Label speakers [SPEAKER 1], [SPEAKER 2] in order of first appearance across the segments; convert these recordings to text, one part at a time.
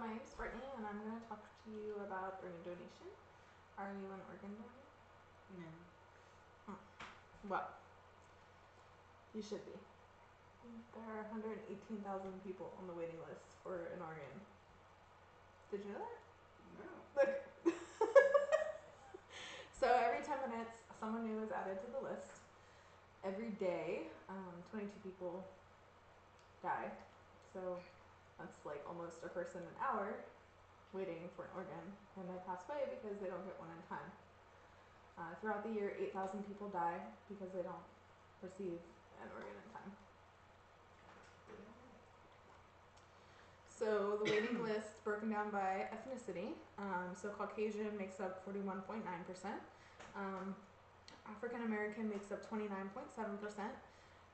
[SPEAKER 1] my name's Brittany, and I'm going to talk to you about organ donation. Are you an organ donor?
[SPEAKER 2] No.
[SPEAKER 1] Well, you should be. There are 118,000 people on the waiting list for an organ. Did you know that?
[SPEAKER 2] No.
[SPEAKER 1] Look. So every 10 minutes, someone new is added to the list. Every day, 22 people die. So that's like almost a person an hour waiting for an organ, and they pass away because they don't get one in time. Throughout the year, 8,000 people die because they don't receive an organ in time. So the waiting list broken down by ethnicity. So Caucasian makes up 41.9%. African American makes up 29.7%.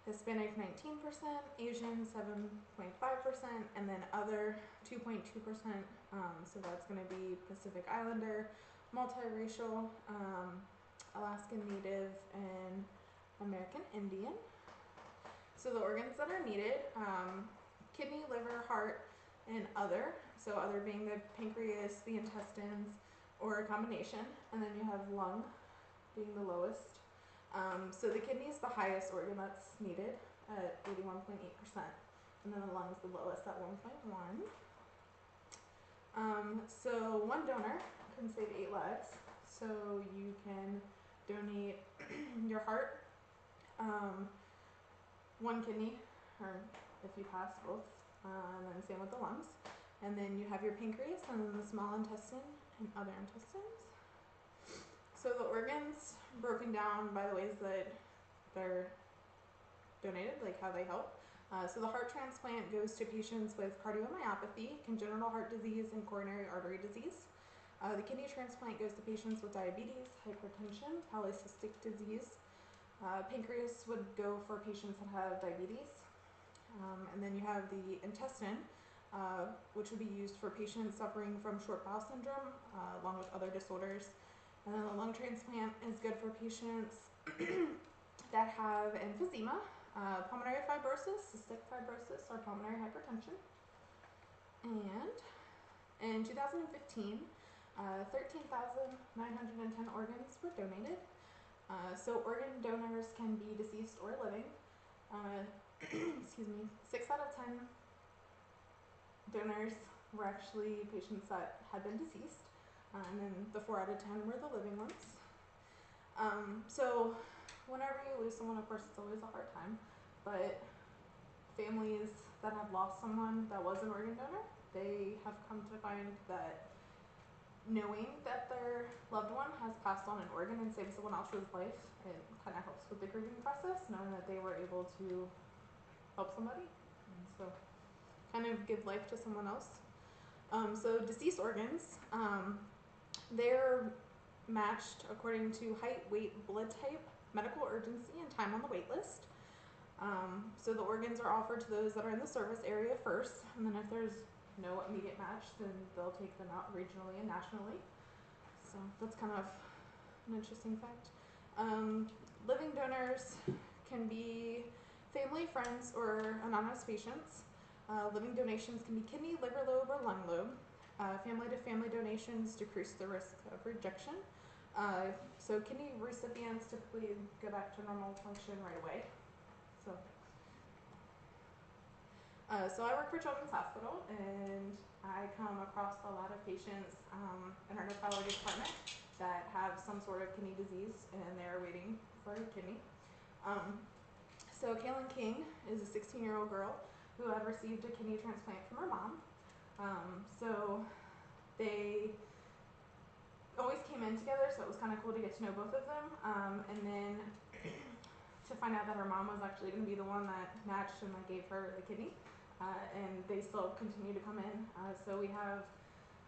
[SPEAKER 1] Hispanic 19%, Asian 7.5%, and then other 2.2%. So that's going to be Pacific Islander, multiracial, Alaskan Native, and American Indian. So the organs that are needed, kidney, liver, heart, and other. So other being the pancreas, the intestines, or a combination. And then you have lung being the lowest. So the kidney is the highest organ that's needed at 81.8%, and then the lung is the lowest at 1.1. So one donor can save 8 lives. So you can donate your heart, one kidney, or if you pass both, and then same with the lungs. And then you have your pancreas, and then the small intestine and other intestines. So the organs broken down by the ways that they're donated, like how they help. So the heart transplant goes to patients with cardiomyopathy, congenital heart disease, and coronary artery disease. The kidney transplant goes to patients with diabetes, hypertension, polycystic disease. Pancreas would go for patients that have diabetes. And then you have the intestine, which would be used for patients suffering from short bowel syndrome, along with other disorders. And then the lung transplant is good for patients that have emphysema, pulmonary fibrosis, cystic fibrosis, or pulmonary hypertension. And in 2015, 13,910 organs were donated. So organ donors can be deceased or living. Excuse me, 6 out of 10 donors were actually patients that had been deceased. And then the 4 out of 10 were the living ones. So whenever you lose someone, of course, it's always a hard time. But families that have lost someone that was an organ donor, they have come to find that knowing that their loved one has passed on an organ and saved someone else's life, it kind of helps with the grieving process, knowing that they were able to help somebody. And so kind of give life to someone else. So deceased organs, they're matched according to height, weight, blood type, medical urgency, and time on the wait list. So the organs are offered to those that are in the service area first, and then if there's no immediate match, then they'll take them out regionally and nationally. So that's kind of an interesting fact. Living donors can be family, friends, or anonymous patients. Living donations can be kidney, liver lobe, or lung lobe. Family-to-family donations decrease the risk of rejection. So kidney recipients typically go back to normal function right away. So I work for Children's Hospital, and I come across a lot of patients in our nephrology department that have some sort of kidney disease, and they're waiting for a kidney. So Kaylin King is a 16-year-old girl who had received a kidney transplant from her mom. So they always came in together, so it was kind of cool to get to know both of them. And then to find out that her mom was actually going to be the one that matched and gave her the kidney. And they still continue to come in. So we have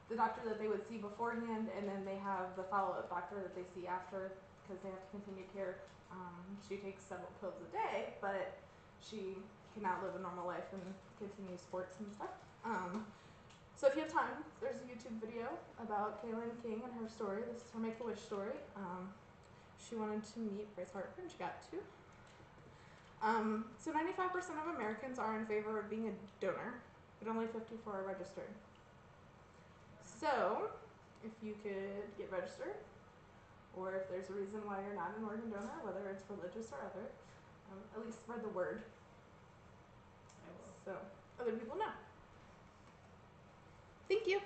[SPEAKER 1] the doctor that they would see beforehand, and then they have the follow-up doctor that they see after, because they have to continue care. She takes several pills a day, but she can now live a normal life and continue sports and stuff. So if you have time, there's a YouTube video about Kaylin King and her story. This is her Make-A-Wish story. She wanted to meet Bryce Harper, and she got to. So 95% of Americans are in favor of being a donor, but only 54 are registered. So, if you could get registered, or if there's a reason why you're not an organ donor, whether it's religious or other, at least spread the word
[SPEAKER 2] I will.
[SPEAKER 1] so other people know. Thank you.